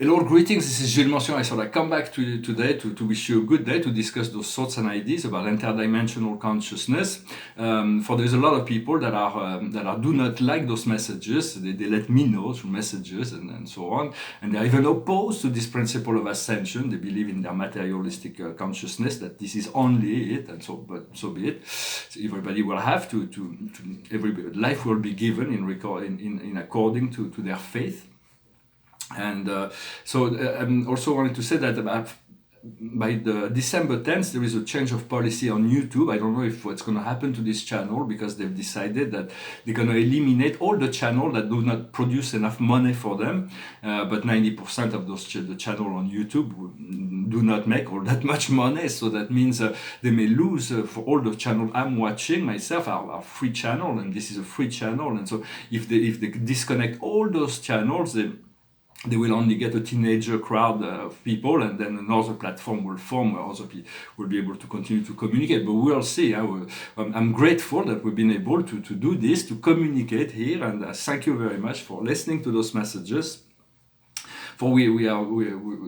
Hello, greetings. This is Gilles Mention. I thought I'd come back to you today to wish you a good day, to discuss those thoughts and ideas about interdimensional consciousness. For there's a lot of people that do not like those messages. They let me know through messages and so on. And they're even opposed to this principle of ascension. They believe in their materialistic consciousness, that this is only it, and so be it. So everybody will have life will be given in according to their faith. And I also wanted to say that by the December 10th, there is a change of policy on YouTube. I don't know if what's going to happen to this channel, because they've decided that they're going to eliminate all the channels that do not produce enough money for them. But 90% of the channel on YouTube do not make all that much money. So that means they may lose for all the channel I'm watching myself, our free channel, and this is a free channel. And so if they disconnect all those channels, they will only get a teenager crowd of people, and then another platform will form where other people will be able to continue to communicate. But we'll see. I'm grateful that we've been able to do this, to communicate here, and thank you very much for listening to those messages. For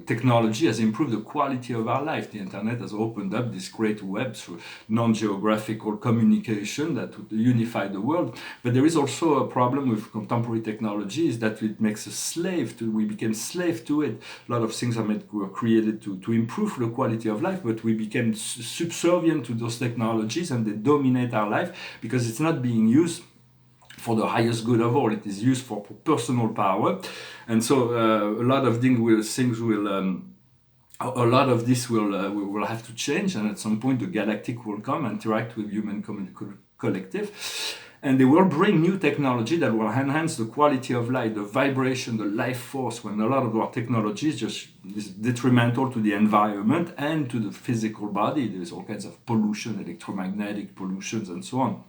technology has improved the quality of our life. The internet has opened up this great web through non-geographical communication that would unify the world. But there is also a problem with contemporary technology, is that it makes us we became slave to it. A lot of things were created to improve the quality of life, but we became subservient to those technologies, and they dominate our life because it's not being used for the highest good of all. It is used for personal power. And so a lot of this will have to change, and at some point the galactic will come, interact with human collective, and they will bring new technology that will enhance the quality of life, the vibration, the life force, when a lot of our technology is detrimental to the environment and to the physical body. There's all kinds of pollution, electromagnetic pollutions, and so on.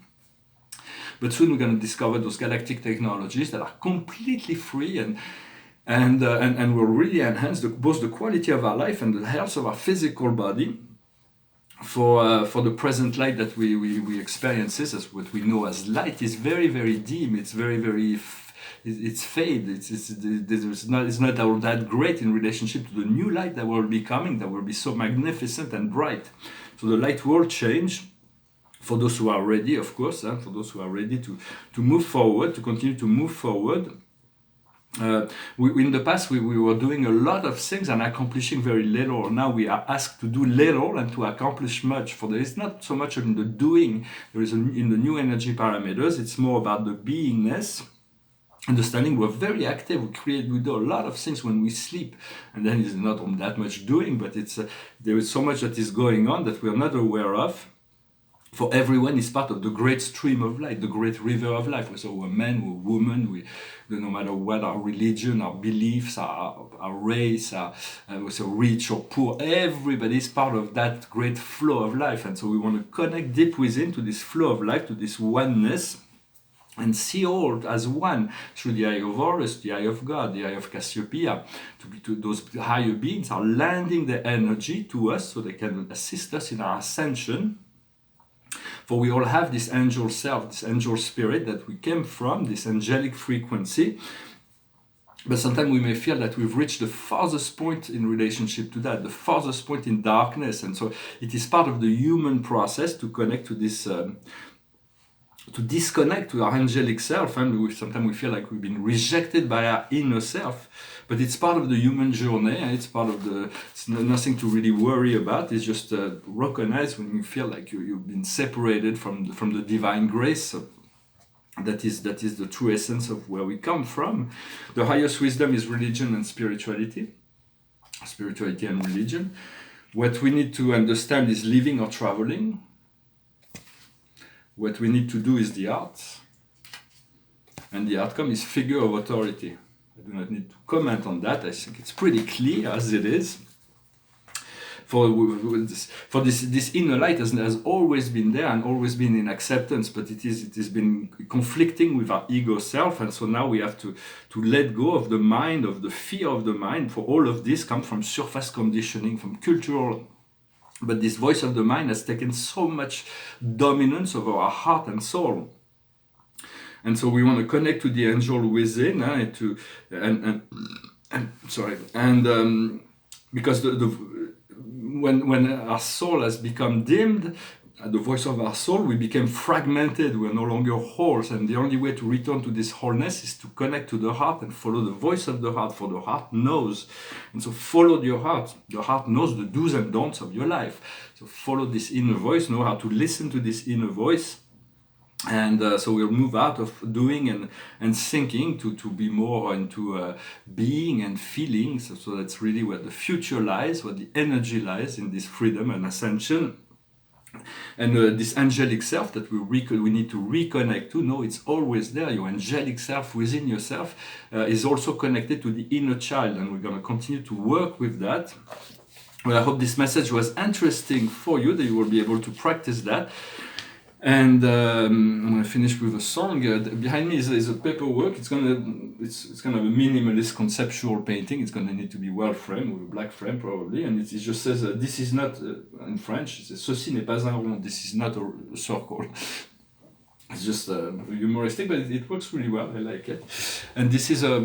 But soon we're going to discover those galactic technologies that are completely free and will really enhance both the quality of our life and the health of our physical body. For the present light that we experience, as what we know as light, is very, very dim. It's very it's fade. It's not all that great in relationship to the new light that will be coming, that will be so magnificent and bright. So the light will change. For those who are ready, of course, for those who are ready to move forward, to continue to move forward. In the past, we were doing a lot of things and accomplishing very little. Now we are asked to do little and to accomplish much. For there is not so much in the doing. There is in the new energy parameters. It's more about the beingness. Understanding we're very active. We do a lot of things when we sleep, and then it's not that much doing, but there is so much that is going on that we are not aware of. For everyone is part of the great stream of life, the great river of life. So we're men, we're women, no matter what our religion, our beliefs, our race, so rich or poor, everybody is part of that great flow of life. And so we want to connect deep within to this flow of life, to this oneness, and see all as one through the eye of Horus, the eye of God, the eye of Cassiopeia. To those higher beings are landing their energy to us so they can assist us in our ascension. For we all have this angel self, this angel spirit that we came from, this angelic frequency. But sometimes we may feel that we've reached the farthest point in relationship to that, the farthest point in darkness. And so it is part of the human process to connect to this, to disconnect to our angelic self. And sometimes we feel like we've been rejected by our inner self. But it's part of the human journey, and it's nothing to really worry about. It's just recognize when you feel like you've been separated from the divine grace. So that is the true essence of where we come from. The highest wisdom is religion and spirituality and religion. What we need to understand is living or traveling. What we need to do is the arts. And the outcome is figure of authority. I do not need to comment on that. I think it's pretty clear as it is. For this inner light has always been there and always been in acceptance, but it has been conflicting with our ego self, and so now we have to let go of the mind, of the fear of the mind. For all of this comes from surface conditioning, from cultural. But this voice of the mind has taken so much dominance over our heart and soul. And so we want to connect to the angel within, and sorry, and because when our soul has become dimmed, the voice of our soul, we became fragmented. We are no longer wholes, and the only way to return to this wholeness is to connect to the heart and follow the voice of the heart. For the heart knows, and so follow your heart. The heart knows the do's and don'ts of your life. So follow this inner voice. Know how to listen to this inner voice. And so we'll move out of doing and thinking to be more into being and feeling. So that's really where the future lies, where the energy lies, in this freedom and ascension. And this angelic self that we need to reconnect to, no, it's always there. Your angelic self within yourself is also connected to the inner child, and we're going to continue to work with that. Well, I hope this message was interesting for you, that you will be able to practice that. And I'm gonna finish with a song. Behind me is a paperwork. It's kind of a minimalist conceptual painting. It's gonna need to be well framed with a black frame probably. And it just says, "This is not," in French. It says, "Ceci n'est pas un rond. This is not a circle." It's just humoristic, but it works really well. I like it. And this is a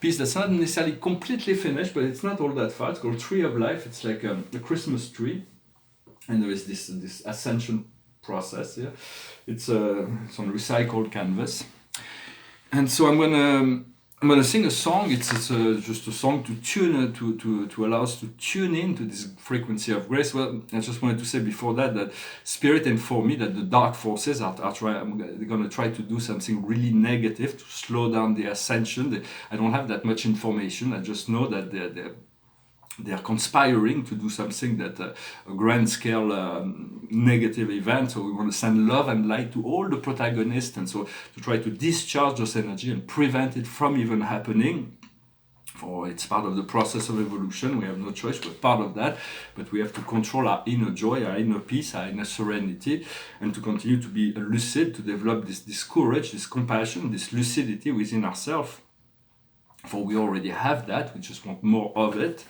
piece that's not necessarily completely finished, but it's not all that far. It's called Tree of Life. It's like a Christmas tree, and there is this ascension process. Yeah, it's on recycled canvas, and so I'm gonna sing a song. It's just a song to tune to allow us to tune in to this frequency of grace. Well, I just wanted to say before that Spirit informed me that the dark forces they're gonna try to do something really negative to slow down the ascension. I don't have that much information. I just know that they're conspiring to do something that a grand scale negative event. So we want to send love and light to all the protagonists, and so to try to discharge this energy and prevent it from even happening. For it's part of the process of evolution. We have no choice. We're part of that, but we have to control our inner joy, our inner peace, our inner serenity, and to continue to be lucid, to develop this courage, this compassion, this lucidity within ourselves. For we already have that, we just want more of it.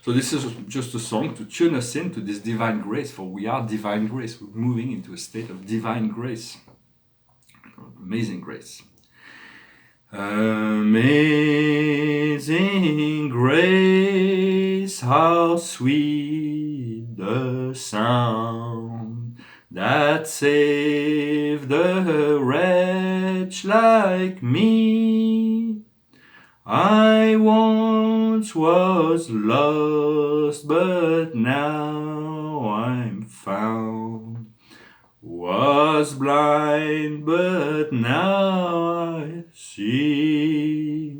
So this is just a song to tune us into this divine grace, for we are divine grace. We're moving into a state of divine grace. Amazing grace. Amazing grace, how sweet the sound that saved a wretch like me. I once was lost, but now I'm found. Was blind, but now I see.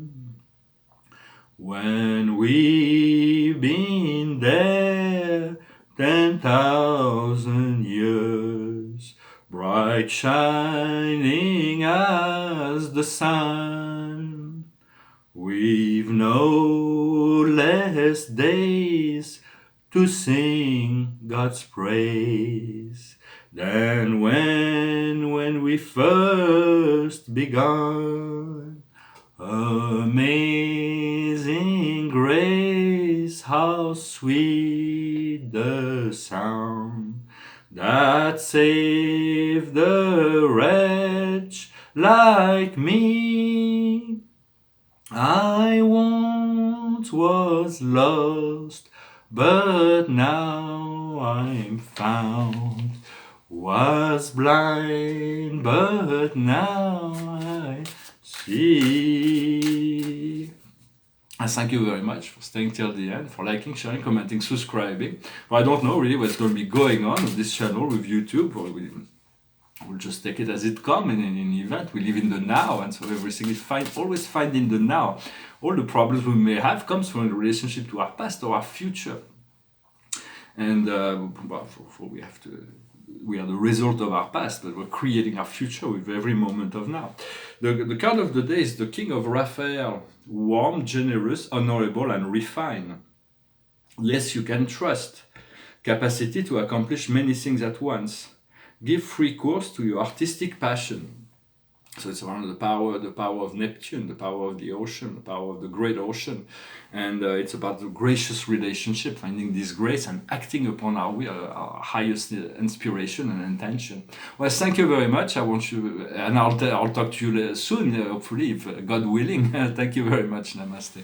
When we've been there 10,000 years, bright shining as the sun, we've no less days to sing God's praise than when we first begun. Amazing grace, how sweet the sound that saved a wretch like me. I once was lost, but now I'm found. Was blind, but now I see. I thank you very much for staying till the end, for liking, sharing, commenting, subscribing. Well, I don't know really what's going to be going on with this channel, with YouTube, or we'll just take it as it comes in an event. We live in the now, and so everything is fine. Always find in the now. All the problems we may have comes from the relationship to our past or our future. And we are the result of our past, but we're creating our future with every moment of now. The card of the day is the King of Raphael. Warm, generous, honorable, and refined. Yes, you can trust. Capacity to accomplish many things at once. Give free course to your artistic passion. So it's around the power of Neptune, the power of the ocean, the power of the great ocean. And it's about the gracious relationship, finding this grace and acting upon our highest inspiration and intention. Well, thank you very much. I want you, and I'll talk to you soon, hopefully, if God willing. Thank you very much. Namaste.